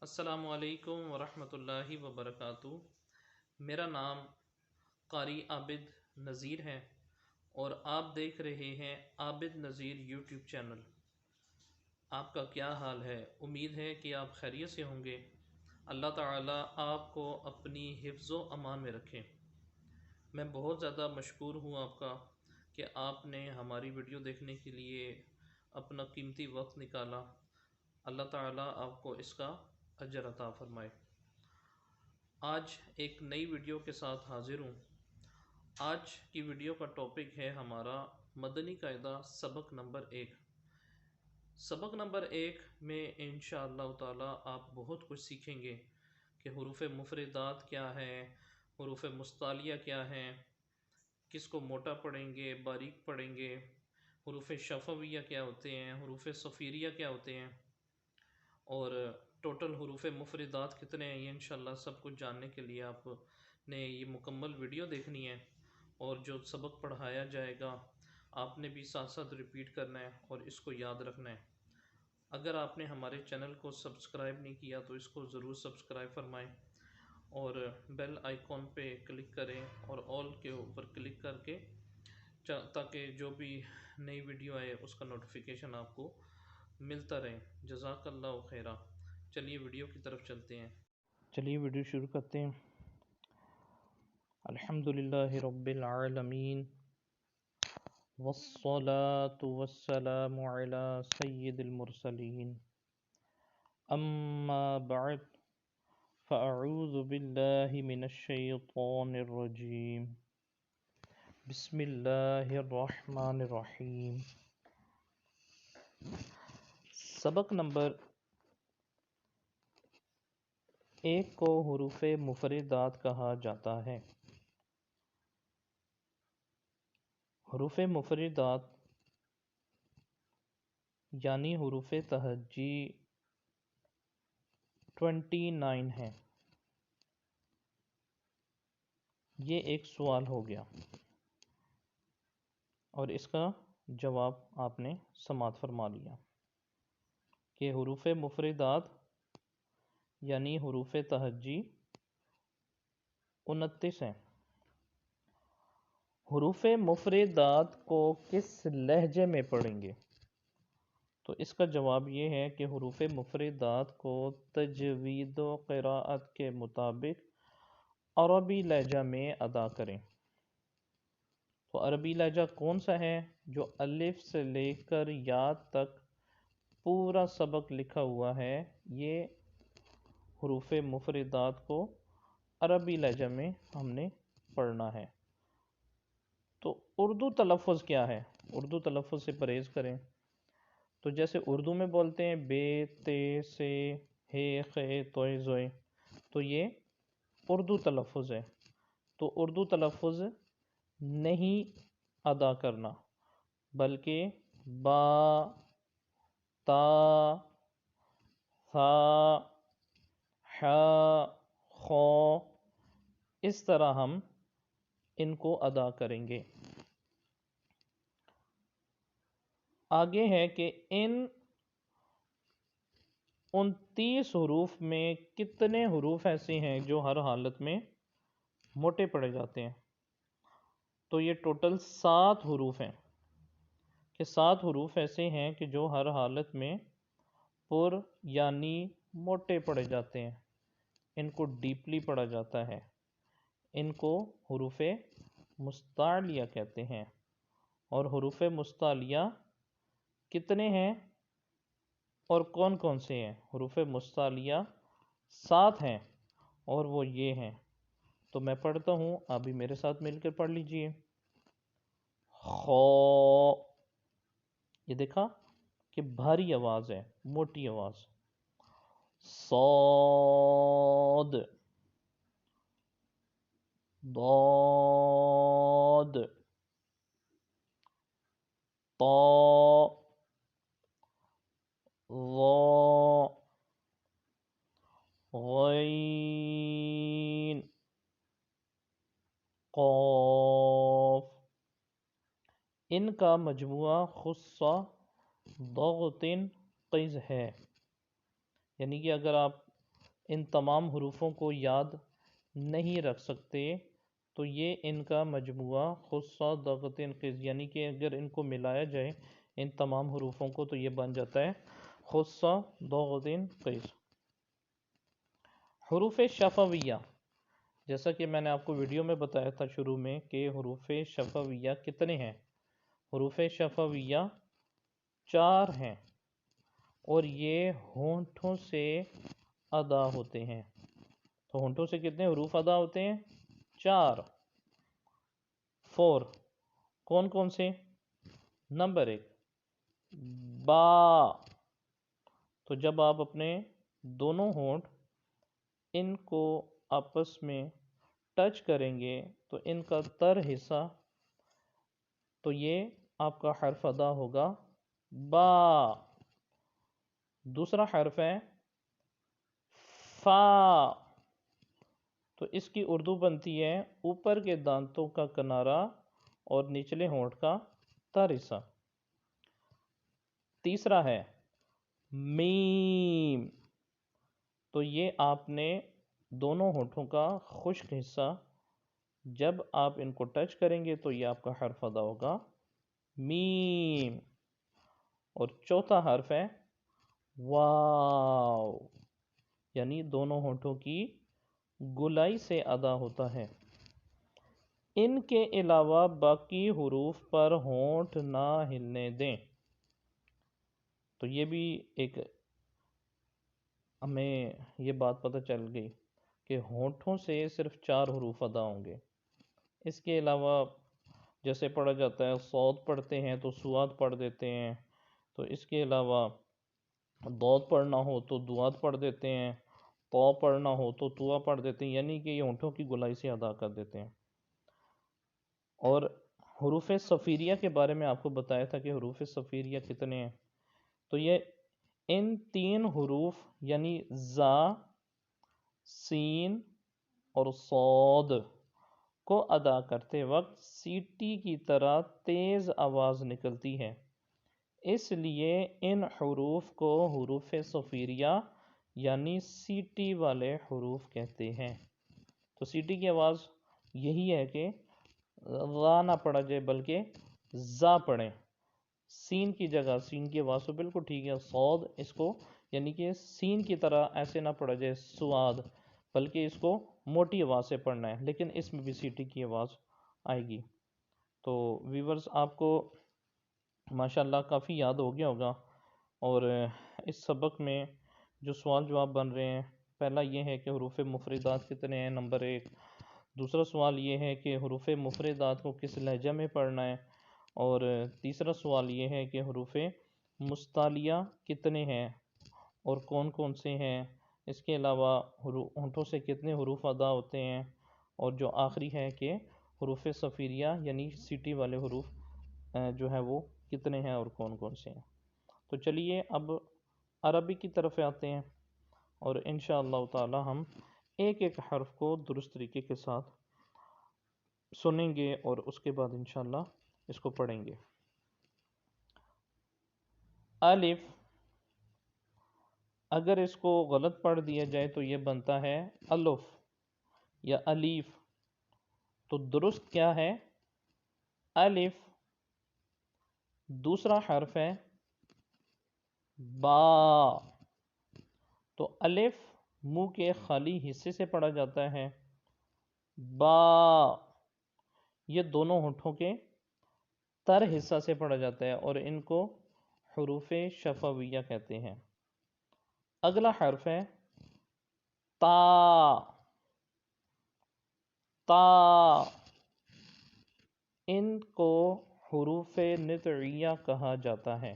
السلام علیکم ورحمۃ اللہ وبرکاتہ۔ میرا نام قاری عابد نذیر ہے اور آپ دیکھ رہے ہیں عابد نذیر یوٹیوب چینل۔ آپ کا کیا حال ہے؟ امید ہے کہ آپ خیریت سے ہوں گے۔ اللہ تعالیٰ آپ کو اپنی حفظ و امان میں رکھیں۔ میں بہت زیادہ مشکور ہوں آپ کا کہ آپ نے ہماری ویڈیو دیکھنے کے لیے اپنا قیمتی وقت نکالا۔ اللہ تعالیٰ آپ کو اس کا اجر عطا فرمائے۔ آج ایک نئی ویڈیو کے ساتھ حاضر ہوں۔ آج کی ویڈیو کا ٹاپک ہے ہمارا مدنی قاعدہ سبق نمبر 1۔ سبق نمبر 1 میں انشاءاللہ تعالیٰ آپ بہت کچھ سیکھیں گے کہ حروف مفردات کیا ہے، حروف مستعلیہ کیا ہیں، کس کو موٹا پڑھیں گے، باریک پڑھیں گے، حروف شفویہ کیا ہوتے ہیں، حروف صفیریہ کیا ہوتے ہیں، اور ٹوٹل حروف مفردات کتنے ہیں۔ یہ انشاءاللہ سب کچھ جاننے کے لیے آپ نے یہ مکمل ویڈیو دیکھنی ہے، اور جو سبق پڑھایا جائے گا آپ نے بھی ساتھ ساتھ ریپیٹ کرنا ہے اور اس کو یاد رکھنا ہے۔ اگر آپ نے ہمارے چینل کو سبسکرائب نہیں کیا تو اس کو ضرور سبسکرائب فرمائیں اور بیل آئیکن پہ کلک کریں اور آل کے اوپر کلک کر کے تاکہ جو بھی نئی ویڈیو آئے اس کا نوٹیفیکیشن آپ کو ملتا رہے۔ جزاک اللہ خیرہ۔ چلیے ویڈیو کی طرف چلتے ہیں۔ چلیے ویڈیو شروع کرتے ہیں۔ الحمدللہ رب العالمین والصلاة والسلام علی سید المرسلین، اما بعد فاعوذ باللہ من الشیطان الرجیم، بسم اللہ الرحمن الرحیم۔ سبق نمبر 1 کو حروف مفردات کہا جاتا ہے۔ حروف مفردات یعنی حروف تہجی 29 ہیں۔ یہ ایک سوال ہو گیا اور اس کا جواب آپ نے سماعت فرما لیا کہ حروف مفردات یعنی حروف تہجی 29 ہیں۔ حروف مفردات کو کس لہجے میں پڑھیں گے؟ تو اس کا جواب یہ ہے کہ حروف مفردات کو تجوید و قراءت کے مطابق عربی لہجہ میں ادا کریں۔ تو عربی لہجہ کون سا ہے؟ جو الف سے لے کر یا تک پورا سبق لکھا ہوا ہے، یہ حروف مفردات کو عربی لہجہ میں ہم نے پڑھنا ہے۔ تو اردو تلفظ کیا ہے؟ اردو تلفظ سے پرہیز کریں۔ تو جیسے اردو میں بولتے ہیں بے، تے، سے، ہے، خے، توئے، زوئے، تو یہ اردو تلفظ ہے۔ تو اردو تلفظ نہیں ادا کرنا، بلکہ با، تا، ثا، حا، خو، اس طرح ہم ان کو ادا کریں گے۔ آگے ہے کہ ان 29 حروف میں کتنے حروف ایسے ہیں جو ہر حالت میں موٹے پڑے جاتے ہیں؟ تو یہ ٹوٹل 7 حروف ہیں کہ 7 حروف ایسے ہیں کہ جو ہر حالت میں پر یعنی موٹے پڑے جاتے ہیں، ان کو ڈیپلی پڑھا جاتا ہے۔ ان کو حروف مستعلیہ کہتے ہیں۔ اور حروف مستعلیہ کتنے ہیں اور کون کون سے ہیں؟ حروف مستعلیہ 7 ہیں اور وہ یہ ہیں۔ تو میں پڑھتا ہوں، آپ بھی میرے ساتھ مل کر پڑھ لیجئے۔ خو، یہ دیکھا کہ بھاری آواز ہے، موٹی آواز۔ صاد، ضاد، طا، ظا، غین، قاف۔ ان کا مجموعہ خصہ ضغط قز ہے، یعنی کہ اگر آپ ان تمام حروفوں کو یاد نہیں رکھ سکتے تو یہ ان کا مجموعہ خصہ ضغط قز، یعنی کہ اگر ان کو ملایا جائے ان تمام حروفوں کو تو یہ بن جاتا ہے خصہ ضغط قز۔ حروف شفویہ، جیسا کہ میں نے آپ کو ویڈیو میں بتایا تھا شروع میں کہ حروف شفویہ کتنے ہیں۔ حروف شفویہ 4 ہیں اور یہ ہونٹوں سے ادا ہوتے ہیں۔ تو ہونٹوں سے کتنے حروف ادا ہوتے ہیں؟ 4 کون کون سے؟ نمبر 1 با، تو جب آپ اپنے دونوں ہونٹ ان کو آپس میں ٹچ کریں گے تو ان کا تر حصہ، تو یہ آپ کا حرف ادا ہوگا با۔ دوسرا حرف ہے فا، تو اس کی اردو بنتی ہے اوپر کے دانتوں کا کنارہ اور نچلے ہونٹ کا تر حصہ۔ تیسرا ہے میم، تو یہ آپ نے دونوں ہونٹوں کا خشک حصہ جب آپ ان کو ٹچ کریں گے تو یہ آپ کا حرف ادا ہوگا میم۔ اور چوتھا حرف ہے واو، یعنی دونوں ہونٹوں کی گولائی سے ادا ہوتا ہے۔ ان کے علاوہ باقی حروف پر ہونٹ نہ ہلنے دیں۔ تو یہ بھی ایک ہمیں یہ بات پتہ چل گئی کہ ہونٹوں سے صرف 4 حروف ادا ہوں گے۔ اس کے علاوہ جیسے پڑھا جاتا ہے صاد پڑھتے ہیں تو سواد پڑھ دیتے ہیں، تو اس کے علاوہ ضاد پڑھنا ہو تو دواد پڑھ دیتے ہیں، طا پڑھنا ہو تو طوا پڑھ دیتے ہیں، یعنی کہ یہ ہونٹوں کی گولائی سے ادا کر دیتے ہیں۔ اور حروف صفیریہ کے بارے میں آپ کو بتایا تھا کہ حروف صفیریہ کتنے ہیں، تو یہ ان 3 حروف یعنی زا، سین اور صاد کو ادا کرتے وقت سیٹی کی طرح تیز آواز نکلتی ہے، اس لیے ان حروف کو حروف صفیریہ یعنی سیٹی والے حروف کہتے ہیں۔ تو سیٹی کی آواز یہی ہے کہ غا نہ پڑھا جائے بلکہ زا پڑھیں، سین کی جگہ، سین کی آواز تو بالکل ٹھیک ہے، صاد اس کو یعنی کہ سین کی طرح ایسے نہ پڑھا جائے سواد، بلکہ اس کو موٹی آواز سے پڑھنا ہے، لیکن اس میں بھی سیٹی کی آواز آئے گی۔ تو ویورز آپ کو ماشاءاللہ کافی یاد ہو گیا ہوگا، اور اس سبق میں جو سوال جواب بن رہے ہیں، پہلا یہ ہے کہ حروف مفردات کتنے ہیں، نمبر 1۔ دوسرا سوال یہ ہے کہ حروف مفردات کو کس لہجہ میں پڑھنا ہے، اور تیسرا سوال یہ ہے کہ حروف مستعلیہ کتنے ہیں اور کون کون سے ہیں۔ اس کے علاوہ ہونٹوں سے کتنے حروف ادا ہوتے ہیں، اور جو آخری ہے کہ حروف صفیریہ یعنی سیٹی والے حروف جو ہے وہ کتنے ہیں اور کون کون سے ہیں۔ تو چلیے اب عربی کی طرف آتے ہیں، اور انشاءاللہ تعالی ہم ایک ایک حرف کو درست طریقے کے ساتھ سنیں گے اور اس کے بعد انشاءاللہ اس کو پڑھیں گے۔ الف، اگر اس کو غلط پڑھ دیا جائے تو یہ بنتا ہے الف یا الیف، تو درست کیا ہے؟ الف۔ دوسرا حرف ہے با، تو الف منہ کے خالی حصے سے پڑھا جاتا ہے، با یہ دونوں ہونٹوں کے تر حصہ سے پڑھا جاتا ہے اور ان کو حروف شفویہ کہتے ہیں۔ اگلا حرف ہے تا، تا ان کو حروف نطعیہ کہا جاتا ہے،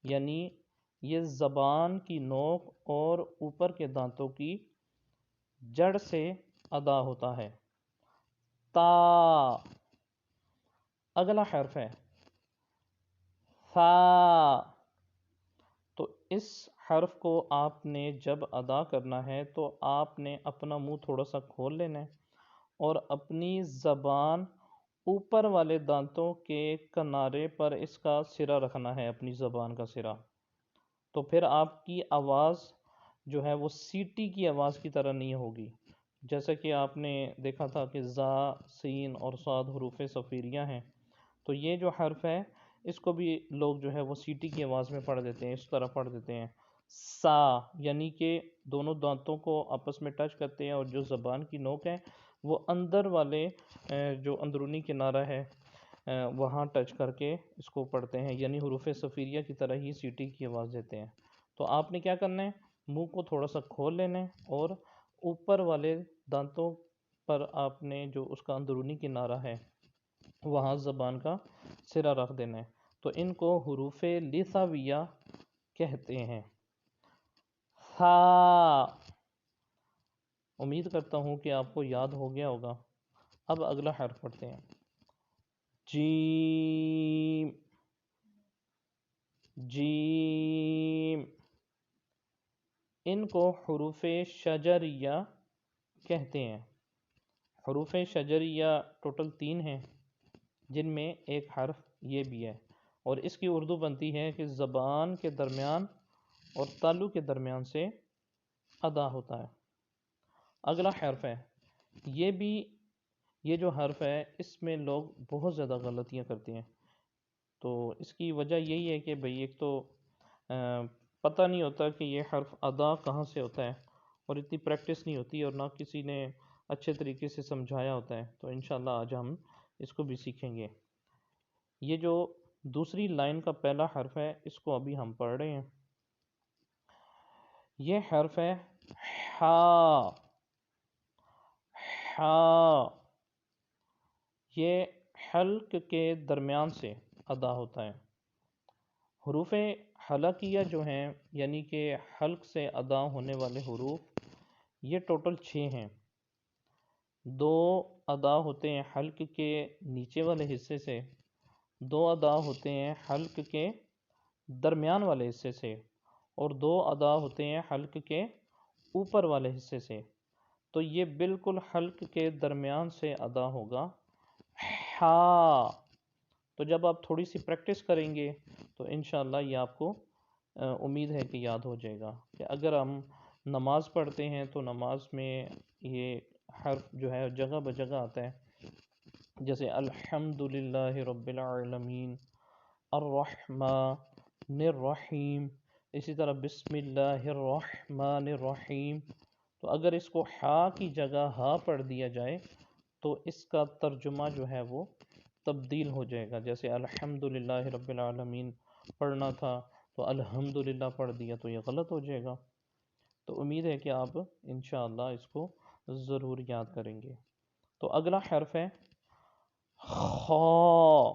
یعنی یہ زبان کی نوک اور اوپر کے دانتوں کی جڑ سے ادا ہوتا ہے، تا۔ اگلا حرف ہے ثا، تو اس حرف کو آپ نے جب ادا کرنا ہے تو آپ نے اپنا منہ تھوڑا سا کھول لینا ہے اور اپنی زبان اوپر والے دانتوں کے کنارے پر اس کا سرا رکھنا ہے، اپنی زبان کا سرا، تو پھر آپ کی آواز جو ہے وہ سیٹی کی آواز کی طرح نہیں ہوگی. جیسا کہ آپ نے دیکھا تھا کہ زا، سین اور صاد حروف صفیریہ ہیں، تو یہ جو حرف ہے اس کو بھی لوگ جو ہے وہ سیٹی کی آواز میں پڑھ دیتے ہیں، اس طرح پڑھ دیتے ہیں سا، یعنی کہ دونوں دانتوں کو آپس میں ٹچ کرتے ہیں اور جو زبان کی نوک ہے وہ اندر والے جو اندرونی کنارہ ہے وہاں ٹچ کر کے اس کو پڑھتے ہیں، یعنی حروف صفیریہ کی طرح ہی سیٹی کی آواز دیتے ہیں. تو آپ نے کیا کرنا ہے، منہ کو تھوڑا سا کھول لینا ہے اور اوپر والے دانتوں پر آپ نے جو اس کا اندرونی کنارہ ہے وہاں زبان کا سرا رکھ دینا ہے. تو ان کو حروف لثویہ کہتے ہیں. ثا، امید کرتا ہوں کہ آپ کو یاد ہو گیا ہوگا. اب اگلا حرف پڑھتے ہیں. جیم، جیم، ان کو حروف شجریہ کہتے ہیں. حروف شجریہ ٹوٹل 3 ہیں، جن میں ایک حرف یہ بھی ہے، اور اس کی اردو بنتی ہے کہ زبان کے درمیان اور تالو کے درمیان سے ادا ہوتا ہے. اگلا حرف ہے، یہ جو حرف ہے اس میں لوگ بہت زیادہ غلطیاں کرتے ہیں. تو اس کی وجہ یہی ہے کہ بھئی ایک تو پتہ نہیں ہوتا کہ یہ حرف ادا کہاں سے ہوتا ہے، اور اتنی پریکٹس نہیں ہوتی، اور نہ کسی نے اچھے طریقے سے سمجھایا ہوتا ہے. تو انشاءاللہ آج ہم اس کو بھی سیکھیں گے. یہ جو دوسری لائن کا پہلا حرف ہے اس کو ابھی ہم پڑھ رہے ہیں. یہ حرف ہے حا، حا. یہ حلق کے درمیان سے ادا ہوتا ہے. حروف حلقیہ جو ہیں یعنی کہ حلق سے ادا ہونے والے حروف یہ ٹوٹل 6 ہیں. 2 ادا ہوتے ہیں حلق کے نیچے والے حصے سے، 2 ادا ہوتے ہیں حلق کے درمیان والے حصے سے، اور 2 ادا ہوتے ہیں حلق کے اوپر والے حصے سے. تو یہ بالکل حلق کے درمیان سے ادا ہوگا حا. تو جب آپ تھوڑی سی پریکٹس کریں گے تو انشاءاللہ یہ آپ کو امید ہے کہ یاد ہو جائے گا. کہ اگر ہم نماز پڑھتے ہیں تو نماز میں یہ حرف جو ہے جگہ بجگہ آتا ہے، جیسے الحمدللہ رب العالمین، الرحمن الرحیم، اسی طرح بسم اللہ الرحمن الرحیم. تو اگر اس کو حا کی جگہ ہا پڑھ دیا جائے تو اس کا ترجمہ جو ہے وہ تبدیل ہو جائے گا. جیسے الحمدللہ رب العالمین پڑھنا تھا تو الحمدللہ پڑھ دیا تو یہ غلط ہو جائے گا. تو امید ہے کہ آپ انشاءاللہ اس کو ضرور یاد کریں گے. تو اگلا حرف ہے خا،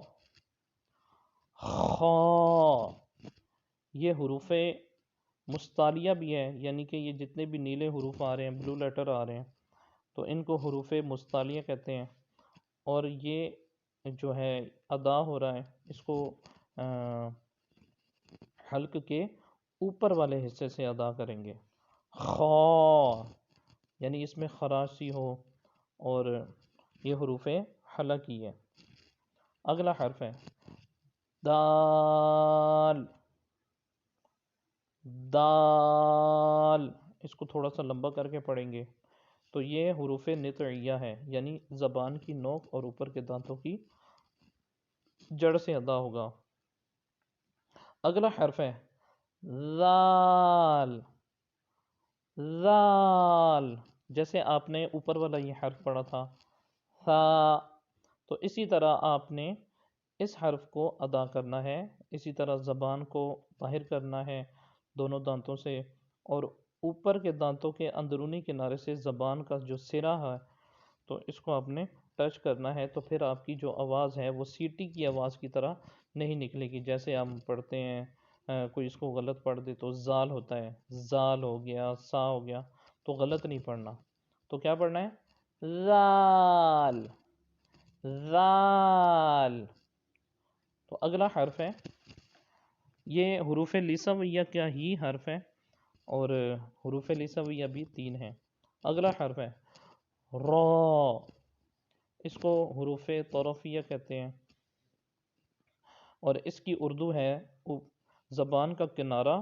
خا. یہ حروف مستعلیہ بھی ہے، یعنی کہ یہ جتنے بھی نیلے حروف آ رہے ہیں، بلو لیٹر آ رہے ہیں، تو ان کو حروف مستعلیہ کہتے ہیں. اور یہ جو ہے ادا ہو رہا ہے اس کو حلق کے اوپر والے حصے سے ادا کریں گے. خا، یعنی اس میں خراش سی ہو، اور یہ حروف حلقی ہے. اگلا حرف ہے دال، دال. اس کو تھوڑا سا لمبا کر کے پڑھیں گے تو یہ حروف نطعیہ ہے، یعنی زبان کی نوک اور اوپر کے دانتوں کی جڑ سے ادا ہوگا. اگلا حرف ہے ذال، ذال. جیسے آپ نے اوپر والا یہ حرف پڑھا تھا ثا، تو اسی طرح آپ نے اس حرف کو ادا کرنا ہے. اسی طرح زبان کو باہر کرنا ہے دونوں دانتوں سے، اور اوپر کے دانتوں کے اندرونی کنارے سے زبان کا جو سرا ہے تو اس کو آپ نے ٹچ کرنا ہے. تو پھر آپ کی جو آواز ہے وہ سیٹی کی آواز کی طرح نہیں نکلے گی. جیسے ہم پڑھتے ہیں کوئی اس کو غلط پڑھ دے تو زال ہوتا ہے، زال ہو گیا، سا ہو گیا، تو غلط نہیں پڑھنا. تو کیا پڑھنا ہے زال، زال. تو اگلا حرف ہے، یہ حروف لثویہ کیا ہی حرف ہے، اور حروف لثویہ بھی 3 ہیں. اگلا حرف ہے را، اس کو حروف طرفیہ کہتے ہیں، اور اس کی اردو ہے زبان کا کنارہ،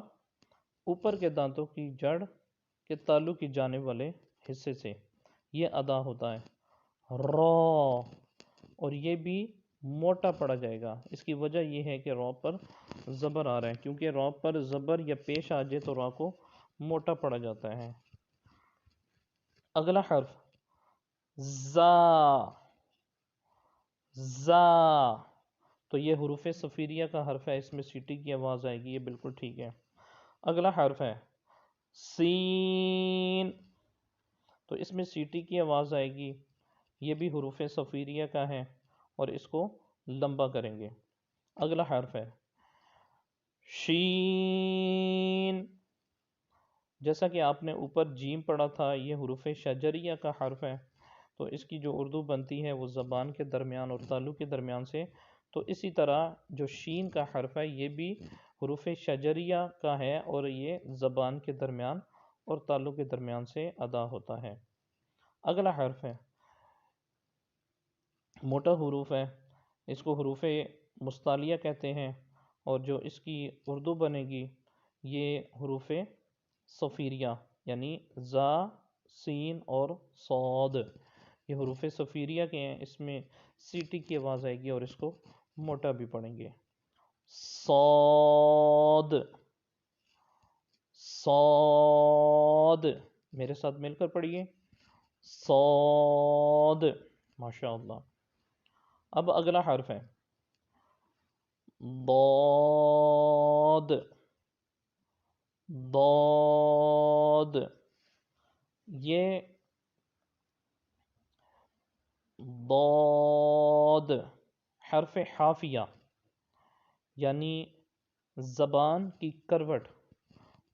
اوپر کے دانتوں کی جڑ کہ تعلق کی جانب والے حصے سے یہ ادا ہوتا ہے را، اور یہ بھی موٹا پڑا جائے گا۔ اس کی وجہ یہ ہے کہ را پر زبر آ رہا ہے، کیونکہ را پر زبر یا پیش آ جائے تو را کو موٹا پڑا جاتا ہے۔ اگلا حرف زا، زا، تو یہ حروف صفیریہ کا حرف ہے، اس میں سیٹی کی آواز آئے گی، یہ بالکل ٹھیک ہے۔ اگلا حرف ہے سین، تو اس میں سیٹی کی آواز آئے گی، یہ بھی حروف صفیریہ کا ہے اور اس کو لمبا کریں گے۔ اگلا حرف ہے شین، جیسا کہ آپ نے اوپر جیم پڑھا تھا، یہ حروف شجریہ کا حرف ہے، تو اس کی جو اردو بنتی ہے وہ زبان کے درمیان اور تعلق کے درمیان سے، تو اسی طرح جو شین کا حرف ہے یہ بھی حروف شجریہ کا ہے اور یہ زبان کے درمیان اور تعلق کے درمیان سے ادا ہوتا ہے۔ اگلا حرف ہے موٹا حروف ہے، اس کو حروف مستعلیہ کہتے ہیں، اور جو اس کی اردو بنے گی یہ حروف صفیریہ یعنی زا، سین اور صاد، یہ حروف صفیریہ کے ہیں، اس میں سیٹی کی آواز آئے گی اور اس کو موٹا بھی پڑھیں گے۔ صاد، صاد، میرے ساتھ مل کر پڑھیے، صاد، ماشاءاللہ۔ اب اگلا حرف ہے ضاد، ضاد، یہ ضاد حرف حافیہ یعنی زبان کی کروٹ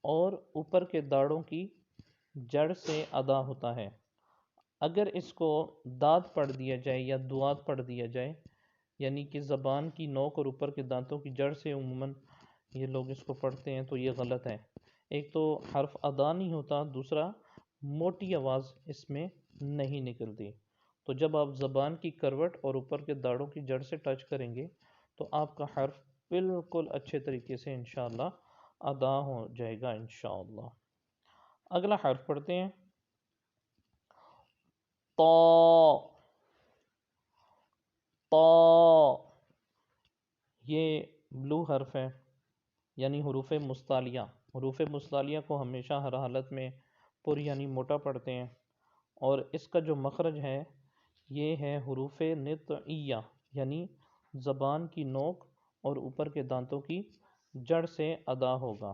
اور اوپر کے داڑوں کی جڑ سے ادا ہوتا ہے۔ اگر اس کو داد پڑھ دیا جائے یا دوات پڑھ دیا جائے، یعنی کہ زبان کی نوک اور اوپر کے دانتوں کی جڑ سے عموماً یہ لوگ اس کو پڑھتے ہیں، تو یہ غلط ہے۔ ایک تو حرف ادا نہیں ہوتا، دوسرا موٹی آواز اس میں نہیں نکلتی۔ تو جب آپ زبان کی کروٹ اور اوپر کے داڑوں کی جڑ سے ٹچ کریں گے تو آپ کا حرف بالکل اچھے طریقے سے انشاءاللہ ادا ہو جائے گا انشاءاللہ۔ اگلا حرف پڑھتے ہیں طا، طا، یہ بلو حرف ہے یعنی حروف مستعلیہ۔ حروف مستعلیہ کو ہمیشہ ہر حالت میں پر یعنی موٹا پڑھتے ہیں، اور اس کا جو مخرج ہے یہ ہے حروف نطعیہ یعنی زبان کی نوک اور اوپر کے دانتوں کی جڑ سے ادا ہوگا۔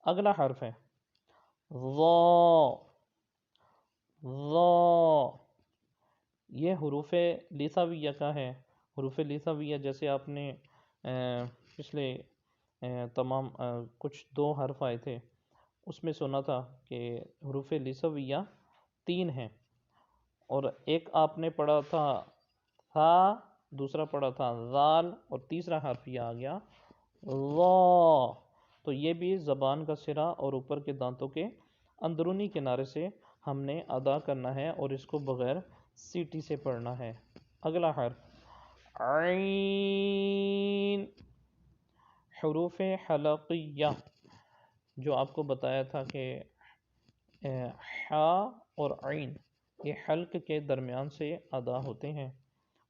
اگلا حرف ہے ظا، ظا، یہ حروف لثویہ کا ہے۔ حروف لثویہ جیسے آپ نے پچھلے تمام کچھ 2 حرف آئے تھے اس میں سنا تھا کہ حروف لثویہ 3 ہیں، اور ایک آپ نے پڑھا تھا تھا، دوسرا پڑھا تھا ذال، اور تیسرا حرف یہ آ گیا ظا، تو یہ بھی زبان کا سرا اور اوپر کے دانتوں کے اندرونی کنارے سے ہم نے ادا کرنا ہے اور اس کو بغیر سیٹی سے پڑھنا ہے۔ اگلا حرف عین، حروف حلقیہ، جو آپ کو بتایا تھا کہ ح اور عین یہ حلق کے درمیان سے ادا ہوتے ہیں،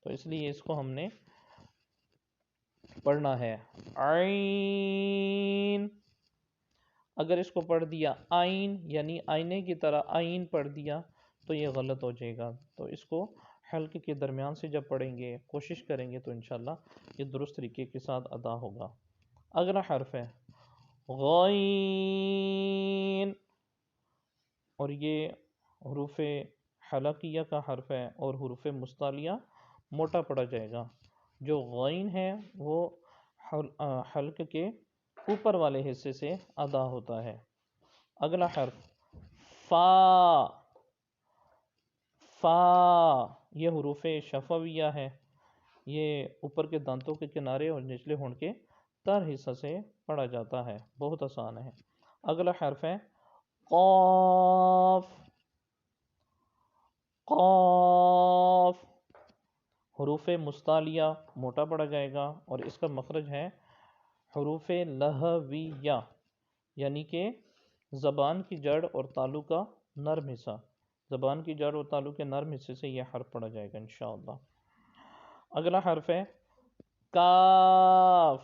تو اس لیے اس کو ہم نے پڑھنا ہے عین۔ اگر اس کو پڑھ دیا آئین یعنی آئینے کی طرح آئین پڑھ دیا تو یہ غلط ہو جائے گا، تو اس کو حلق کے درمیان سے جب پڑھیں گے، کوشش کریں گے، تو انشاءاللہ یہ درست طریقے کے ساتھ ادا ہوگا۔ اگلا حرف ہے غین، اور یہ حروف حلقیہ کا حرف ہے اور حروف مستعلیہ موٹا پڑا جائے گا۔ جو غین ہے وہ حلق کے اوپر والے حصے سے ادا ہوتا ہے۔ اگلا حرف فا، فا، یہ حروف شفویہ ہے، یہ اوپر کے دانتوں کے کنارے اور نچلے ہونٹ کے تر حصہ سے پڑھا جاتا ہے، بہت آسان ہے۔ اگلا حرف ہے قاف، قاف، حروف مستعلیہ موٹا پڑا جائے گا اور اس کا مخرج ہے حروف لہویہ یعنی کہ زبان کی جڑ اور تالو کا نرم حصہ، زبان کی جڑ اور تالو کے نرم حصے سے یہ حرف پڑھا جائے گا انشاءاللہ۔ اگلا حرف ہے کاف،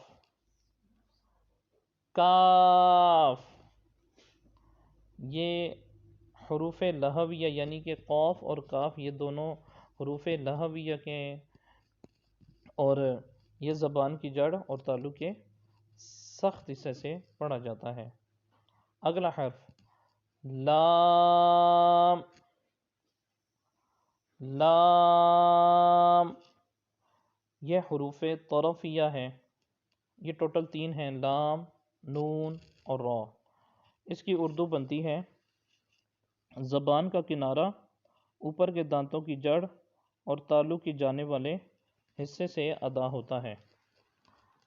کاف، یہ حروف لہویہ یعنی کہ قوف اور کاف یہ دونوں حروف لہویہ کے ہیں، اور یہ زبان کی جڑ اور تالو کے سخت حصے سے پڑھا جاتا ہے۔ اگلا حرف لام، لام، یہ حروف طرفیہ ہیں، یہ ٹوٹل 3 ہیں، لام، نون اور را۔ اس کی اردو بنتی ہے زبان کا کنارہ اوپر کے دانتوں کی جڑ اور تالو کی جانے والے حصے سے ادا ہوتا ہے۔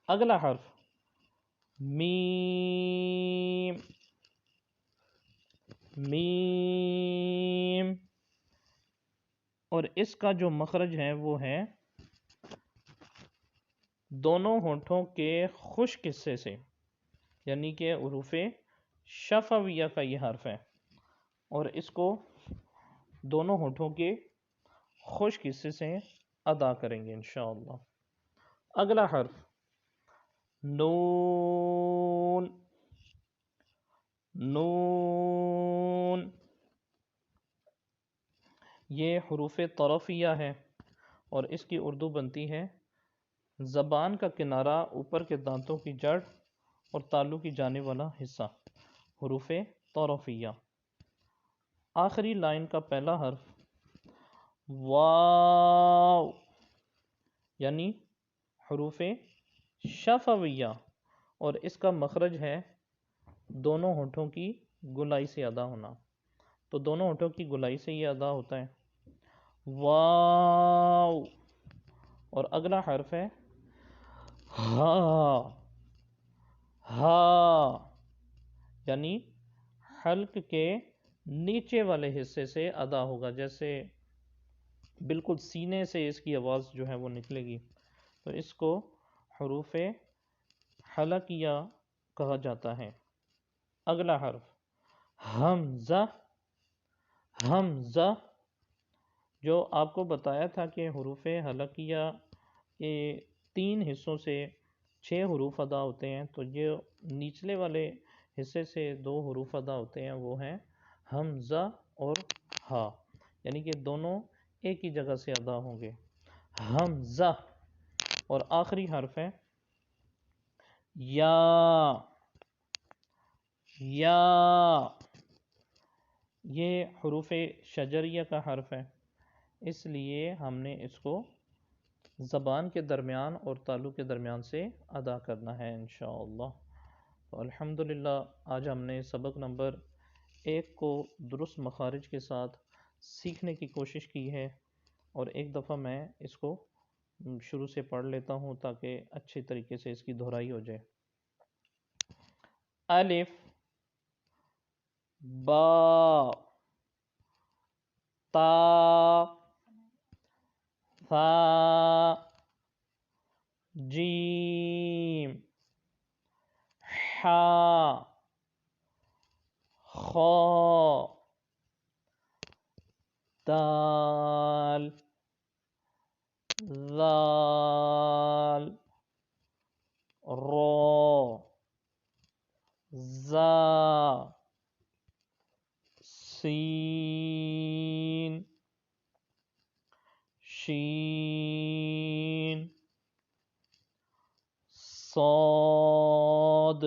اگلا حرف میم، میم، اور اس کا جو مخرج ہے وہ ہے دونوں ہونٹوں کے خشک حصے سے، یعنی کہ حروف شفویہ کا یہ حرف ہے، اور اس کو دونوں ہونٹوں کے خشک حصے سے ادا کریں گے انشاءاللہ۔ اگلا حرف نون، نون، یہ حروف طرفیہ ہے اور اس کی اردو بنتی ہے زبان کا کنارہ اوپر کے دانتوں کی جڑ اور تالو کی جانے والا حصہ، حروف طرفیہ۔ آخری لائن کا پہلا حرف واو، یعنی حروف شفویہ، اور اس کا مخرج ہے دونوں ہونٹوں کی گولائی سے ادا ہونا، تو دونوں ہونٹوں کی گولائی سے یہ ادا ہوتا ہے واو۔ اور اگلا حرف ہے ہا، ہا، یعنی حلق کے نیچے والے حصے سے ادا ہوگا، جیسے بالکل سینے سے اس کی آواز جو ہے وہ نکلے گی، تو اس کو حروف حلقیہ کہا جاتا ہے۔ اگلا حرف حمزہ، حمزہ، جو آپ کو بتایا تھا کہ حروف حلقیہ کے 3 حصوں سے 6 حروف ادا ہوتے ہیں، تو یہ نچلے والے حصے سے 2 حروف ادا ہوتے ہیں، وہ ہیں حمزہ اور ہا، یعنی کہ دونوں ایک ہی جگہ سے ادا ہوں گے حمزہ۔ اور آخری حرف ہے یا، یا، یہ حروف شجریہ کا حرف ہے، اس لیے ہم نے اس کو زبان کے درمیان اور تالو کے درمیان سے ادا کرنا ہے انشاءاللہ۔ تو الحمدللہ آج ہم نے سبق نمبر 1 کو درست مخارج کے ساتھ سیکھنے کی کوشش کی ہے، اور ایک دفعہ میں اس کو شروع سے پڑھ لیتا ہوں تاکہ اچھے طریقے سے اس کی دہرائی ہو جائے۔ الف، با، تا، ثا، جیم، حا، خا، دال، ذال، را، زا، سین، شین، صاد،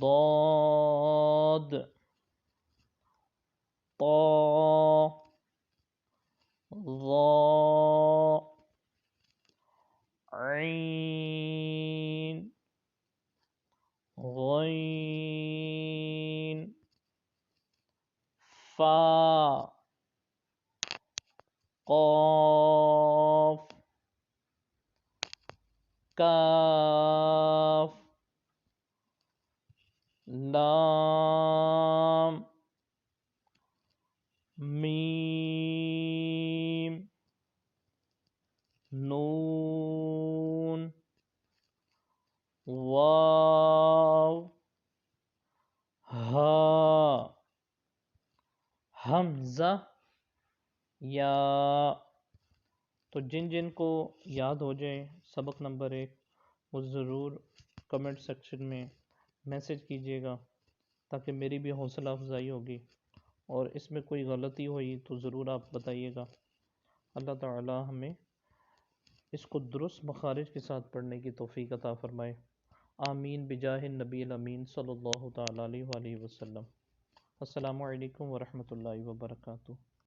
ضاد، طا، ظا، عین، غین، فا، قاف، کاف، لام، میم، نون، واو، حمزہ یا، تو جن جن کو یاد ہو جائے سبق نمبر 1 وہ ضرور کمنٹ سیکشن میں میسج کیجیے گا تاکہ میری بھی حوصلہ افزائی ہوگی، اور اس میں کوئی غلطی ہوئی تو ضرور آپ بتائیے گا۔ اللہ تعالی ہمیں اس کو درست مخارج کے ساتھ پڑھنے کی توفیق عطا فرمائے، آمین بجاہ النبی الامین صلی اللہ تعالی علیہ وآلہ وسلم۔ السلام علیکم ورحمۃ اللہ وبرکاتہ۔